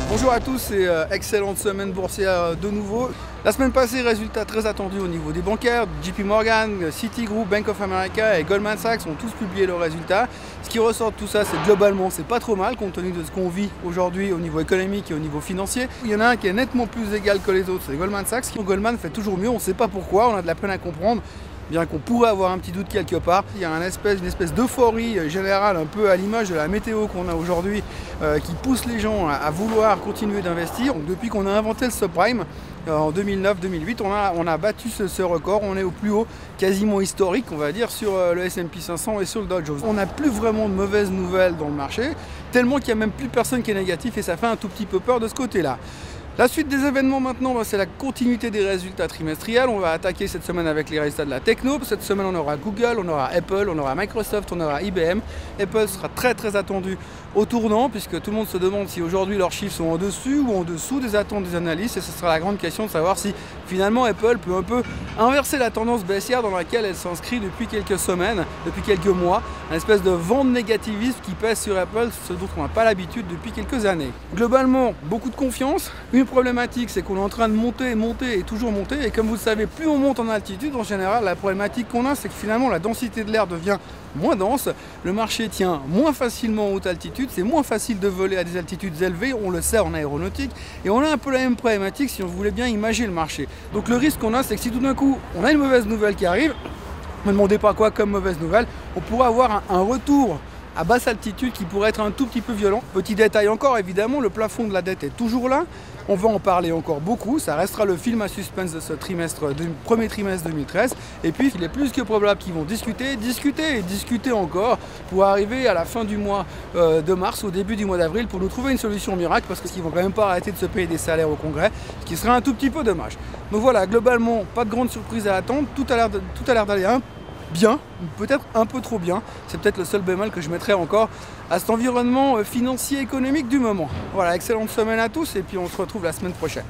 Bonjour à tous et excellente semaine boursière de nouveau. La semaine passée, résultats très attendus au niveau des bancaires. JP Morgan, Citigroup, Bank of America et Goldman Sachs ont tous publié leurs résultats. Ce qui ressort de tout ça, c'est que globalement, c'est pas trop mal compte tenu de ce qu'on vit aujourd'hui au niveau économique et au niveau financier. Il y en a un qui est nettement plus égal que les autres, c'est Goldman Sachs. Goldman fait toujours mieux, on ne sait pas pourquoi, on a de la peine à comprendre. Bien qu'on pourrait avoir un petit doute quelque part. Il y a une espèce d'euphorie générale, un peu à l'image de la météo qu'on a aujourd'hui, qui pousse les gens à vouloir continuer d'investir. Donc, depuis qu'on a inventé le subprime, en 2009-2008, on a battu ce record. On est au plus haut, quasiment historique, on va dire, sur le S&P 500 et sur le Dow Jones. On n'a plus vraiment de mauvaises nouvelles dans le marché, tellement qu'il n'y a même plus personne qui est négatif et ça fait un tout petit peu peur de ce côté-là. La suite des événements maintenant, c'est la continuité des résultats trimestriels. On va attaquer cette semaine avec les résultats de la techno. Cette semaine, on aura Google, on aura Apple, on aura Microsoft, on aura IBM. Apple sera très attendu au tournant, puisque tout le monde se demande si aujourd'hui leurs chiffres sont en dessus ou en dessous des attentes des analystes. Et ce sera la grande question de savoir si finalement Apple peut un peu inverser la tendance baissière dans laquelle elle s'inscrit depuis quelques semaines, depuis quelques mois. Une espèce de vent de négativisme qui pèse sur Apple, ce dont on n'a pas l'habitude depuis quelques années. Globalement, beaucoup de confiance. Une problématique, c'est qu'on est en train de monter et toujours monter. Et comme vous le savez, plus on monte en altitude, en général, la problématique qu'on a, c'est que finalement la densité de l'air devient moins dense, le marché tient moins facilement en haute altitude, c'est moins facile de voler à des altitudes élevées, on le sait en aéronautique, et on a un peu la même problématique si on voulait bien imaginer le marché. Donc le risque qu'on a, c'est que si tout d'un coup, on a une mauvaise nouvelle qui arrive, ne me demandez pas quoi comme mauvaise nouvelle, on pourrait avoir un retour à basse altitude qui pourrait être un tout petit peu violent. Petit détail encore, évidemment, le plafond de la dette est toujours là. On va en parler encore beaucoup. Ça restera le film à suspense de ce trimestre, du premier trimestre 2013. Et puis, il est plus que probable qu'ils vont discuter encore pour arriver à la fin du mois de mars, au début du mois d'avril, pour nous trouver une solution miracle, parce qu'ils vont quand même pas arrêter de se payer des salaires au Congrès, ce qui serait un tout petit peu dommage. Donc voilà, globalement, pas de grande surprise à attendre. Tout a l'air d'aller bien, peut-être un peu trop bien. C'est peut-être le seul bémol que je mettrais encore à cet environnement financier économique du moment. Voilà, excellente semaine à tous et puis on se retrouve la semaine prochaine.